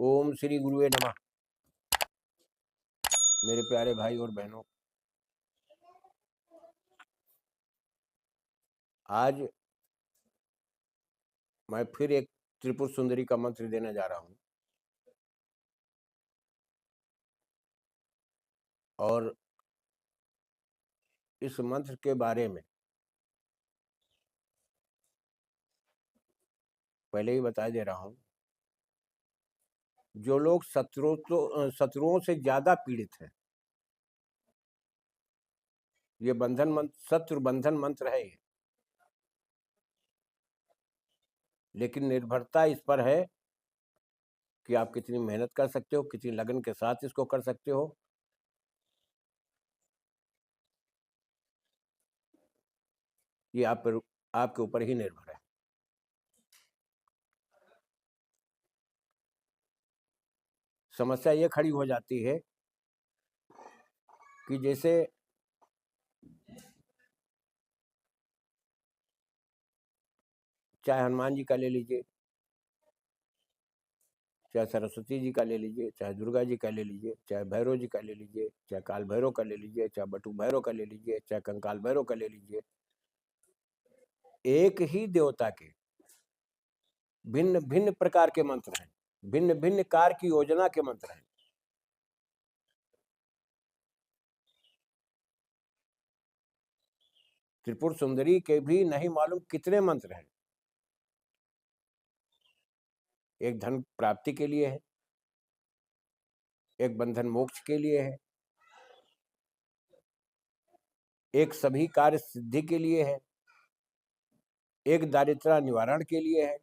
ओम श्री गुरुवे नमः। मेरे प्यारे भाई और बहनों, आज मैं फिर एक त्रिपुर सुंदरी का मंत्र देने जा रहा हूं। और इस मंत्र के बारे में पहले ही बता दे रहा हूं। जो लोग शत्रुओं से ज्यादा पीड़ित हैं, ये बंधन मंत्र शत्रु बंधन मंत्र है ये। लेकिन निर्भरता इस पर है कि आप कितनी मेहनत कर सकते हो, कितनी लगन के साथ इसको कर सकते हो। ये आपके ऊपर ही निर्भर है। समस्या ये खड़ी हो जाती है कि जैसे चाहे हनुमान जी का ले लीजिए, चाहे सरस्वती जी का ले लीजिए, चाहे दुर्गा जी का ले लीजिए, चाहे भैरव जी का ले लीजिए, चाहे काल भैरव का ले लीजिए, चाहे बटू भैरव का ले लीजिए, चाहे कंकाल भैरव का ले लीजिए। एक ही देवता के भिन्न भिन्न प्रकार के मंत्र हैं, भिन्न भिन्न कार्य की योजना के मंत्र हैं। त्रिपुर सुंदरी के भी नहीं मालूम कितने मंत्र हैं। एक धन प्राप्ति के लिए है, एक बंधन मोक्ष के लिए है, एक सभी कार्य सिद्धि के लिए है, एक दारिद्र्य निवारण के लिए है,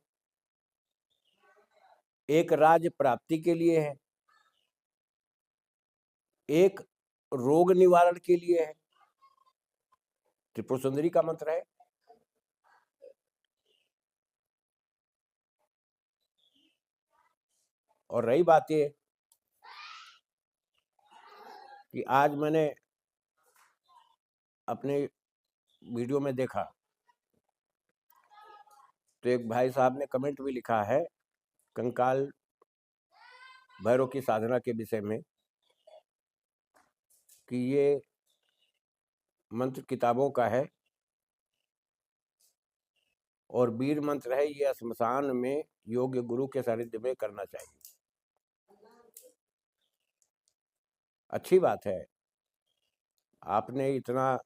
एक राज प्राप्ति के लिए है, एक रोग निवारण के लिए है। त्रिपुर सुंदरी का मंत्र है। और रही बात ये कि आज मैंने अपने वीडियो में देखा तो एक भाई साहब ने कमेंट भी लिखा है कंकाल भैरव की साधना के विषय में कि ये मंत्र किताबों का है और वीर मंत्र है, ये श्मशान में योग्य गुरु के सानिध्य में करना चाहिए। अच्छी बात है, आपने इतना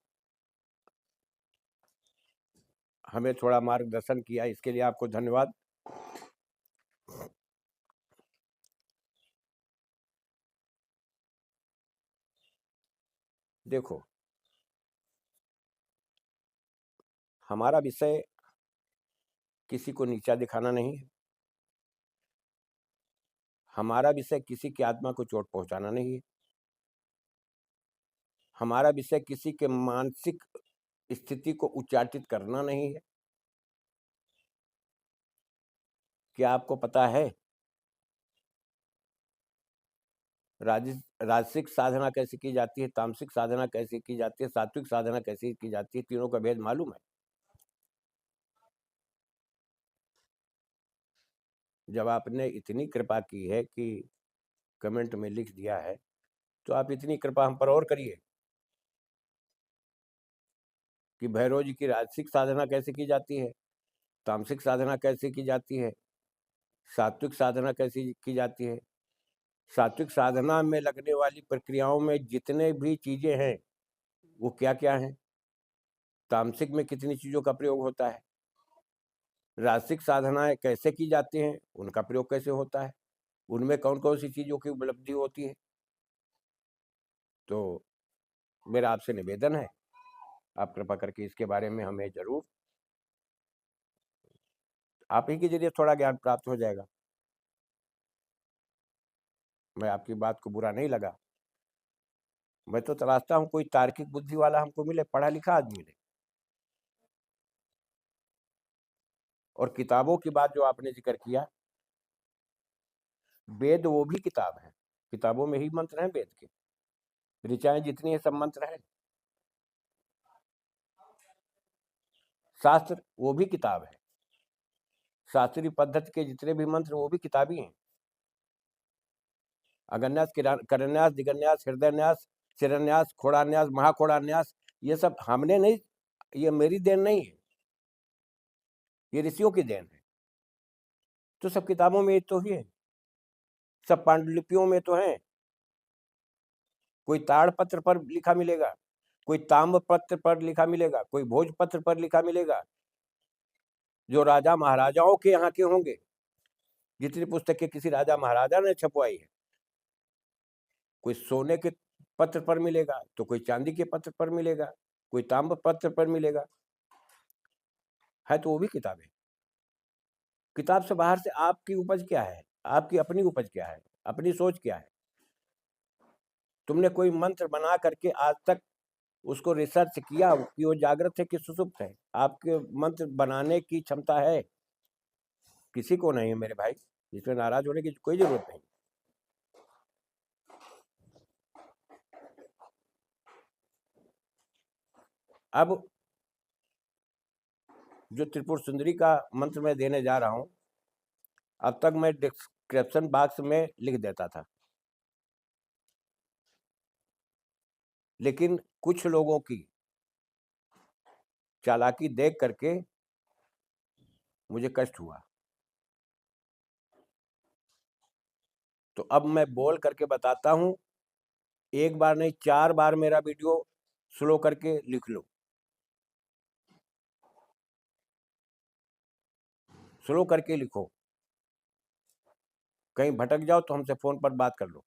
हमें थोड़ा मार्गदर्शन किया, इसके लिए आपको धन्यवाद। देखो, हमारा विषय किसी को नीचा दिखाना नहीं है, हमारा विषय किसी की आत्मा को चोट पहुंचाना नहीं है, हमारा विषय किसी के मानसिक स्थिति को उच्चाटित करना नहीं है। क्या आपको पता है राजसिक साधना कैसे की जाती है, तामसिक साधना कैसे की जाती है, सात्विक साधना कैसे की जाती है? तीनों का भेद मालूम है? जब आपने इतनी कृपा की है कि कमेंट में लिख दिया है, तो आप इतनी कृपा हम पर और करिए कि भैरव जी की राजसिक साधना कैसे की जाती है, तामसिक साधना कैसे की जाती है, सात्विक साधना कैसे की जाती है। सात्विक साधना में लगने वाली प्रक्रियाओं में जितने भी चीजें हैं वो क्या क्या हैं, तामसिक में कितनी चीजों का प्रयोग होता है, राजसिक साधनाएं कैसे की जाती हैं, उनका प्रयोग कैसे होता है, उनमें कौन कौन सी चीजों की उपलब्धि होती है। तो मेरा आपसे निवेदन है, आप कृपा करके इसके बारे में हमें जरूर, आप ही के जरिए थोड़ा ज्ञान प्राप्त हो जाएगा। मैं आपकी बात को बुरा नहीं लगा, मैं तो तलाशता हूँ कोई तार्किक बुद्धि वाला हमको मिले, पढ़ा लिखा आदमी मिले। और किताबों की बात जो आपने जिक्र किया, वेद वो भी किताब है, किताबों में ही मंत्र हैं वेद के, ऋचाएं जितनी है सब मंत्र हैं। शास्त्र वो भी किताब है, शास्त्रीय पद्धति के जितने भी मंत्र वो भी किताबी हैं। अगन्यास, करन्यास, दिगन्यास, हृदयन्यास, शिरन्यास, खोड़ान्यास, महाखोड़ान्यास, ये सब हमने नहीं, ये मेरी देन नहीं है, ये ऋषियों की देन है। तो सब किताबों में तो ही है, सब पांडुलिपियों में तो है। कोई ताड़पत्र पर लिखा मिलेगा, कोई ताम्रपत्र पर लिखा मिलेगा, कोई भोजपत्र पर लिखा मिलेगा, जो राजा महाराजाओं के यहाँ के होंगे। जितनी पुस्तकें किसी राजा महाराजा ने छपवाई है, कोई सोने के पत्र पर मिलेगा, तो कोई चांदी के पत्र पर मिलेगा, कोई ताम्र पत्र पर मिलेगा, है तो वो भी किताब है। किताब से बाहर से आपकी उपज क्या है, आपकी अपनी उपज क्या है, अपनी सोच क्या है। तुमने कोई मंत्र बना करके आज तक उसको रिसर्च किया कि वो जागृत है कि सुसुप्त है? आपके मंत्र बनाने की क्षमता है? किसी को नहीं है मेरे भाई, इसमें नाराज होने की कोई जरूरत नहीं। अब जो त्रिपुर सुंदरी का मंत्र मैं देने जा रहा हूं, अब तक मैं डिस्क्रिप्शन बॉक्स में लिख देता था, लेकिन कुछ लोगों की चालाकी देख करके मुझे कष्ट हुआ। तो अब मैं बोल करके बताता हूं, एक बार नहीं 4 बार मेरा वीडियो स्लो करके लिख लो, स्लो करके लिखो। कहीं भटक जाओ तो हमसे फोन पर बात कर लो।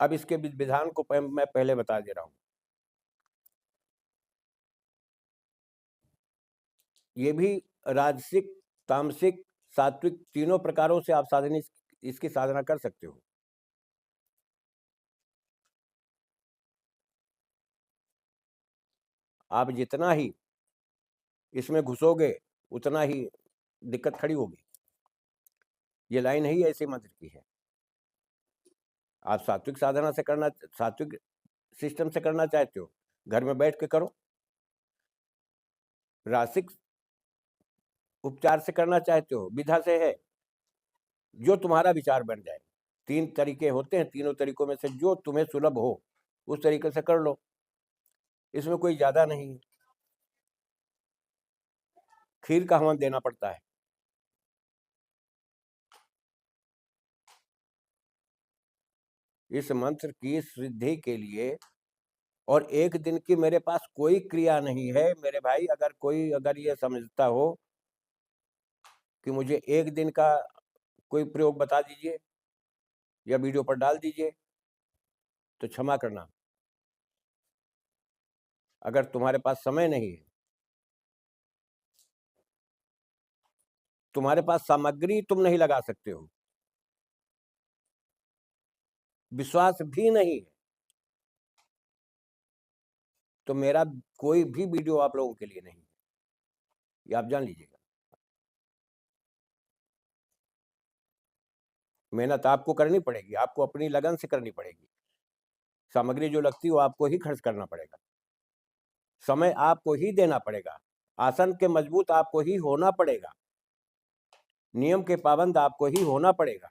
अब इसके विधान को मैं पहले बता दे रहा हूं। ये भी राजसिक, तामसिक, सात्विक तीनों प्रकारों से आप साधना, इसकी साधना कर सकते हो। आप जितना ही इसमें घुसोगे उतना ही दिक्कत खड़ी होगी। ये लाइन ही ऐसे मंत्र की है। आप सात्विक साधना से करना, सात्विक सिस्टम से करना चाहते हो, घर में बैठ के करो। रासिक उपचार से करना चाहते हो, विधा से है, जो तुम्हारा विचार बन जाए। 3 तरीके होते हैं, तीनों तरीकों में से जो तुम्हें सुलभ हो उस तरीके से कर लो, इसमें कोई ज्यादा नहीं है। खीर का हवन देना पड़ता है। इस मंत्र की सिद्धि के लिए, और एक दिन की मेरे पास कोई क्रिया नहीं है मेरे भाई। अगर कोई अगर ये समझता हो कि मुझे एक दिन का कोई प्रयोग बता दीजिए या वीडियो पर डाल दीजिए, तो क्षमा करना। अगर तुम्हारे पास समय नहीं है, तुम्हारे पास सामग्री तुम नहीं लगा सकते हो, विश्वास भी नहीं है, तो मेरा कोई भी वीडियो आप लोगों के लिए नहीं है, ये आप जान लीजिएगा। मेहनत आपको करनी पड़ेगी, आपको अपनी लगन से करनी पड़ेगी। सामग्री जो लगती है वो आपको ही खर्च करना पड़ेगा, समय आपको ही देना पड़ेगा, आसन के मजबूत आपको ही होना पड़ेगा, नियम के पाबंद आपको ही होना पड़ेगा।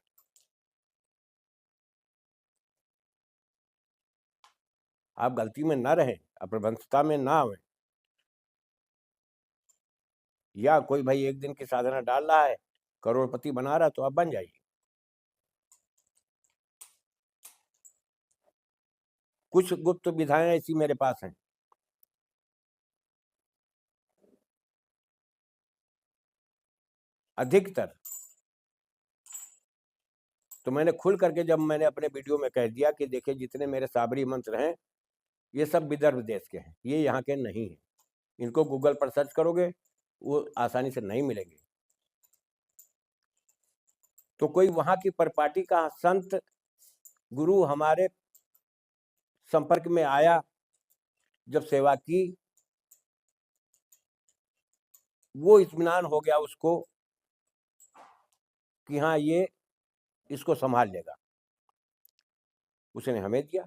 आप गलती में ना रहें, अप्रभंशता में ना आवे। या कोई भाई एक दिन की साधना डाल रहा है, करोड़पति बना रहा, तो आप बन जाइए। कुछ गुप्त विधाएं ऐसी मेरे पास हैं। अधिकतर तो मैंने खुल करके, जब मैंने अपने वीडियो में कह दिया कि देखिए जितने मेरे साबरी मंत्र हैं ये सब विदर्भ देश के हैं, ये यहाँ के नहीं हैं। इनको गूगल पर सर्च करोगे वो आसानी से नहीं मिलेंगे। तो कोई वहां की परपाटी का संत गुरु हमारे संपर्क में आया, जब सेवा की, वो इत्मीनान हो गया उसको कि हाँ ये इसको संभाल लेगा, उसने हमें दिया।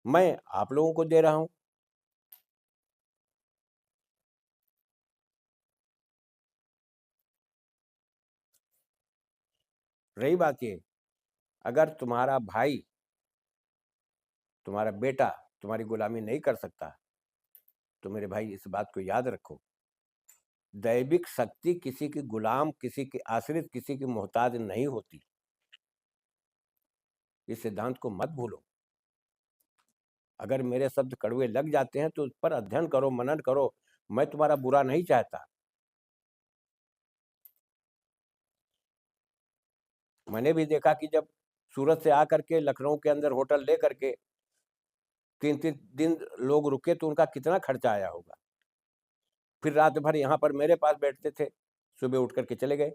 मैं आप लोगों को दे रहा हूं। रही बात ये, अगर तुम्हारा भाई, तुम्हारा बेटा तुम्हारी गुलामी नहीं कर सकता, तो मेरे भाई इस बात को याद रखो, दैविक शक्ति किसी की गुलाम, किसी की आश्रित, किसी की मोहताज नहीं होती। इस सिद्धांत को मत भूलो। अगर मेरे शब्द कड़वे लग जाते हैं तो उस पर अध्ययन करो, मनन करो। मैं तुम्हारा बुरा नहीं चाहता। मैंने भी देखा कि जब सूरत से आकर के लखनऊ के अंदर होटल ले करके 3-3 दिन लोग रुके तो उनका कितना खर्चा आया होगा। फिर रात भर यहाँ पर मेरे पास बैठते थे, सुबह उठ करके चले गए।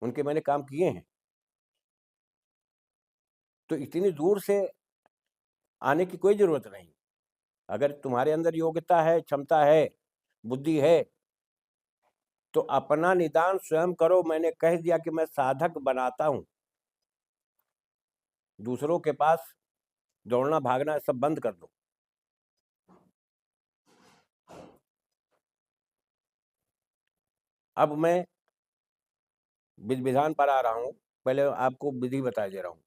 उनके मैंने काम किए हैं। तो इतनी दूर से आने की कोई ज़रूरत नहीं। अगर तुम्हारे अंदर योग्यता है, क्षमता है, बुद्धि है, तो अपना निदान स्वयं करो। मैंने कह दिया कि मैं साधक बनाता हूँ। दूसरों के पास दौड़ना भागना सब बंद कर दो। अब मैं विधि विधान पर आ रहा हूँ। पहले आपको विधि बता दे रहा हूँ।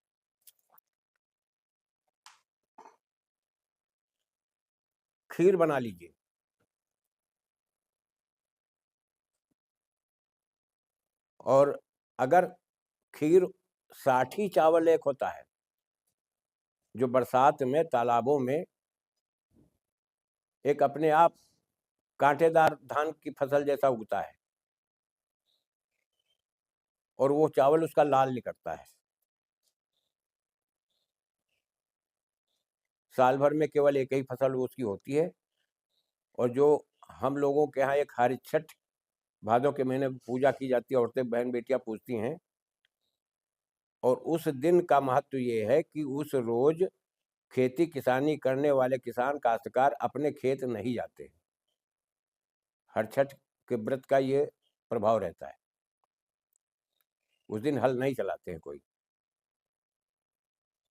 खीर बना लीजिए। और अगर खीर साठी चावल एक होता है जो बरसात में तालाबों में एक अपने आप कांटेदार धान की फसल जैसा उगता है, और वो चावल उसका लाल निकलता है। साल भर में केवल एक ही फसल उसकी होती है। और जो हम लोगों के यहाँ एक हर छठ भादों के महीने में पूजा की जाती है, औरतें बहन बेटियां पूजती हैं। और उस दिन का महत्व ये है कि उस रोज खेती किसानी करने वाले किसान काश्तकार अपने खेत नहीं जाते। हर छठ के व्रत का ये प्रभाव रहता है। उस दिन हल नहीं चलाते हैं कोई।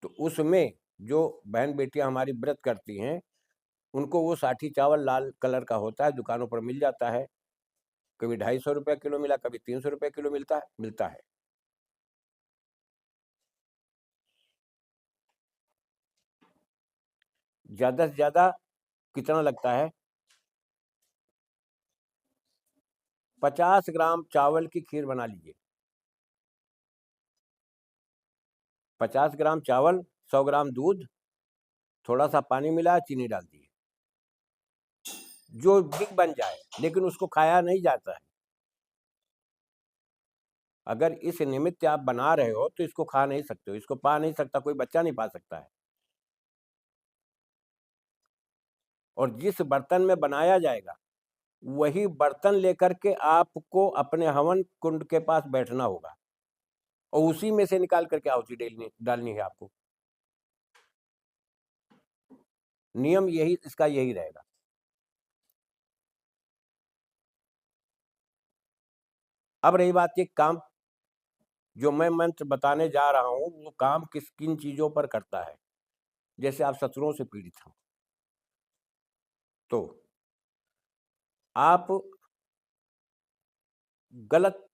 तो उसमें जो बहन बेटियां हमारी व्रत करती हैं, उनको वो साठी चावल लाल कलर का होता है, दुकानों पर मिल जाता है। कभी 250 रुपये किलो मिला, कभी 300 रुपये किलो मिलता है। ज़्यादा से ज़्यादा कितना लगता है? 50 ग्राम चावल की खीर बना लीजिए। 50 ग्राम चावल, 100 ग्राम दूध, थोड़ा सा पानी मिला, चीनी डाल दिए। जो भी बन जाए, लेकिन उसको खाया नहीं जाता है। अगर इस निमित्त आप बना रहे हो तो इसको खा नहीं सकते हो, इसको पा नहीं सकता, कोई बच्चा नहीं पा सकता है। और जिस बर्तन में बनाया जाएगा, वही बर्तन लेकर के आपको अपने हवन कुंड के पास बैठना होगा, और उसी में से निकाल करके आहुति डालनी है आपको। नियम यही, इसका यही रहेगा। अब रही बात ये काम, जो मैं मंत्र बताने जा रहा हूँ, वो काम किन चीजों पर करता है। जैसे आप शत्रुओं से पीड़ित हो, तो आप गलत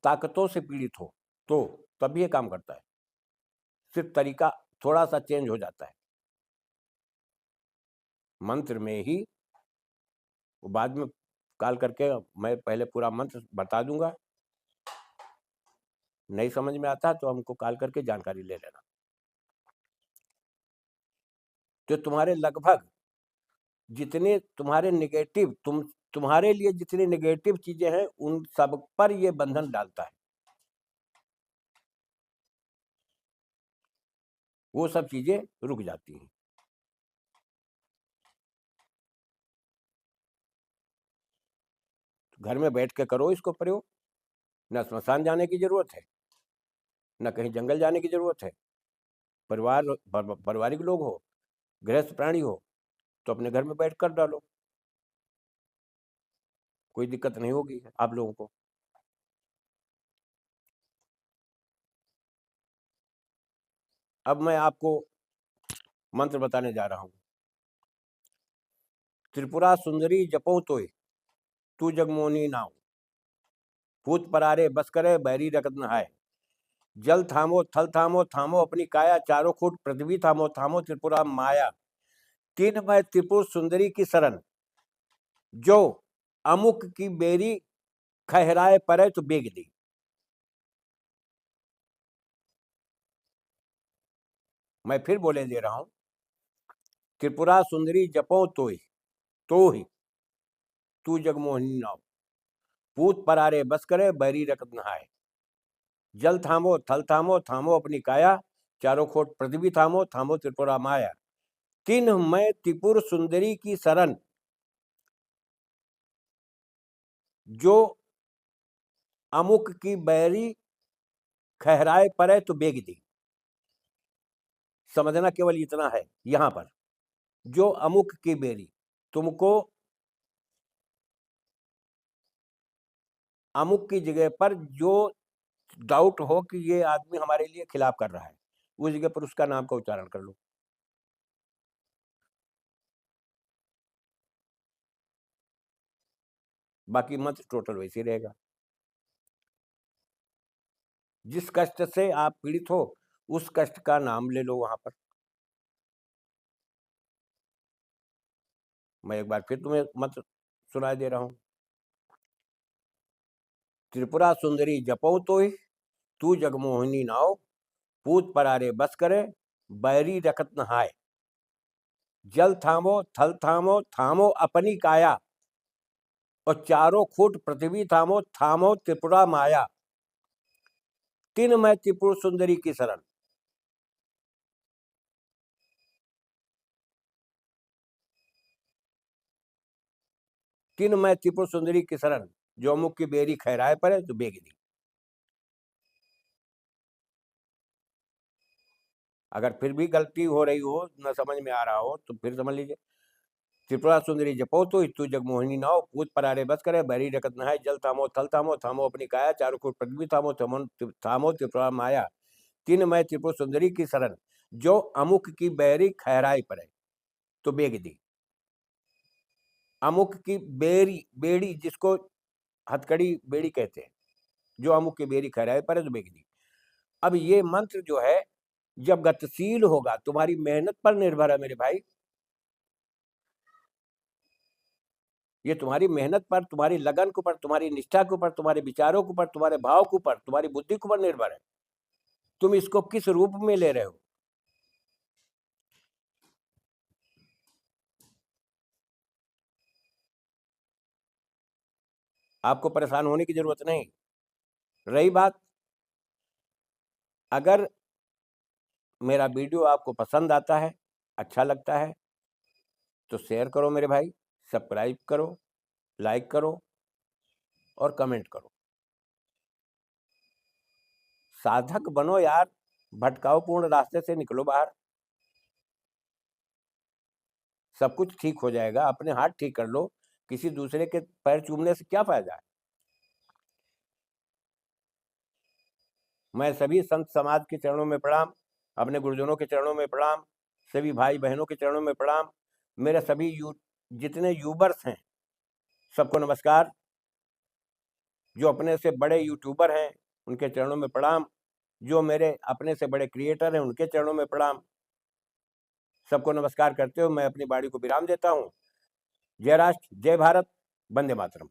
ताकतों से पीड़ित हो, तो तब ये काम करता है। सिर्फ तरीका थोड़ा सा चेंज हो जाता है। मंत्र में ही, वो बाद में कॉल करके मैं पहले पूरा मंत्र बता दूंगा। नहीं समझ में आता तो हमको कॉल करके जानकारी ले लेना। तो तुम्हारे लगभग जितने तुम्हारे नेगेटिव, तुम्हारे लिए जितनी नेगेटिव चीजें हैं, उन सब पर ये बंधन डालता है। वो सब चीजें रुक जाती हैं। तो घर में बैठ के करो इसको प्रयोग। न स्मशान जाने की जरूरत है, न कहीं जंगल जाने की जरूरत है। पारिवारिक लोग हो, गृहस्थ प्राणी हो, तो अपने घर में बैठ कर डालो, कोई दिक्कत नहीं होगी आप लोगों को। अब मैं आपको मंत्र बताने जा रहा हूं। त्रिपुरा सुंदरी जपो तोय, तू जगमोहनी नाव, भूत परारे बस करे, बहरी रगत नहाय। जल थामो थल थामो, थामो अपनी काया, चारों खूट पृथ्वी थामो, थामो त्रिपुरा माया। तीन मैं त्रिपुर सुंदरी की शरण, जो अमुक की बेरी खहराए परे तो बेग दी। मैं फिर बोले दे रहा हूं। त्रिपुरा सुंदरी जपो तोय, तो ही तू जगमोहनी नाव, पूत परारे बस करे, बहरी रकत नहाए। जल थामो थल थामो, थामो अपनी काया, चारों खोट पृथ्वी थामो, थामो त्रिपुरा माया। तीन मैं त्रिपुर सुंदरी की शरण, जो अमुक की बैरी खहराए परे तो बेग दी। समझना केवल इतना है यहां पर, जो अमुक की बेरी, तुमको अमुक की जगह पर जो डाउट हो कि ये आदमी हमारे लिए खिलाफ कर रहा है, उस जगह पर उसका नाम का उच्चारण कर लो। बाकी मंत्र टोटल वैसे ही रहेगा। जिस कष्ट से आप पीड़ित हो, उस कष्ट का नाम ले लो वहां पर। मैं एक बार फिर तुम्हें मंत्र सुनाई दे रहा हूं। त्रिपुरा सुंदरी जपो तोय, तू जगमोहिनी नाव, पूत परारे बस करे, बैरी रखत नहाय। जल थामो थल थामो, थामो अपनी काया, और चारों खूट पृथ्वी थामो, थामो त्रिपुरा माया। तीन मैं त्रिपुर सुंदरी की शरण, तीन मैं त्रिपुर सुंदरी की शरण, जो मुख की बेरी खैराए पर है तो बेग दी। अगर फिर भी गलती हो रही हो, न समझ में आ रहा हो, तो फिर समझ लीजिए। त्रिपुरा सुंदरी जपो तो तू जगमोहिनी नाव, पूत परारे बस करे, बहरी रकत नहाय। जल थामो थल थामो, थामो अपनी काया, चारों खूट पृथ्वी थामो, थामो त्रिपुरा माया। तीन मैं त्रिपुर सुंदरी की शरण, जो अमुक की बैरी खहराई पड़े तो बेग दी। अमुक की बेरी, बेड़ी जिसको हथकड़ी बेड़ी कहते हैं, जो अमुक की बेरी खहराई पड़े तो बेग दी। अब ये मंत्र जो है, जब गतिशील होगा, तुम्हारी मेहनत पर निर्भर है मेरे भाई। ये तुम्हारी मेहनत पर, तुम्हारी लगन के ऊपर, तुम्हारी निष्ठा के ऊपर, तुम्हारे विचारों के ऊपर, तुम्हारे भाव के ऊपर, तुम्हारी बुद्धि के ऊपर निर्भर है। तुम इसको किस रूप में ले रहे हो। आपको परेशान होने की जरूरत नहीं। रही बात, अगर मेरा वीडियो आपको पसंद आता है, अच्छा लगता है, तो शेयर करो मेरे भाई, सब्सक्राइब करो, लाइक करो और कमेंट करो। साधक बनो यार, भटकावपूर्ण रास्ते से निकलो बाहर। सब कुछ ठीक हो जाएगा। अपने हाथ ठीक कर लो, किसी दूसरे के पैर चूमने से क्या फायदा है। मैं सभी संत समाज के चरणों में प्रणाम, अपने गुरुजनों के चरणों में प्रणाम, सभी भाई बहनों के चरणों में प्रणाम, मेरे सभी जितने यूबर्स हैं सबको नमस्कार। जो अपने से बड़े यूट्यूबर हैं उनके चरणों में प्रणाम, जो मेरे अपने से बड़े क्रिएटर हैं उनके चरणों में प्रणाम। सबको नमस्कार करते हुए मैं अपनी वाणी को विराम देता हूँ। जय राष्ट्र, जय भारत, वंदे मातरम।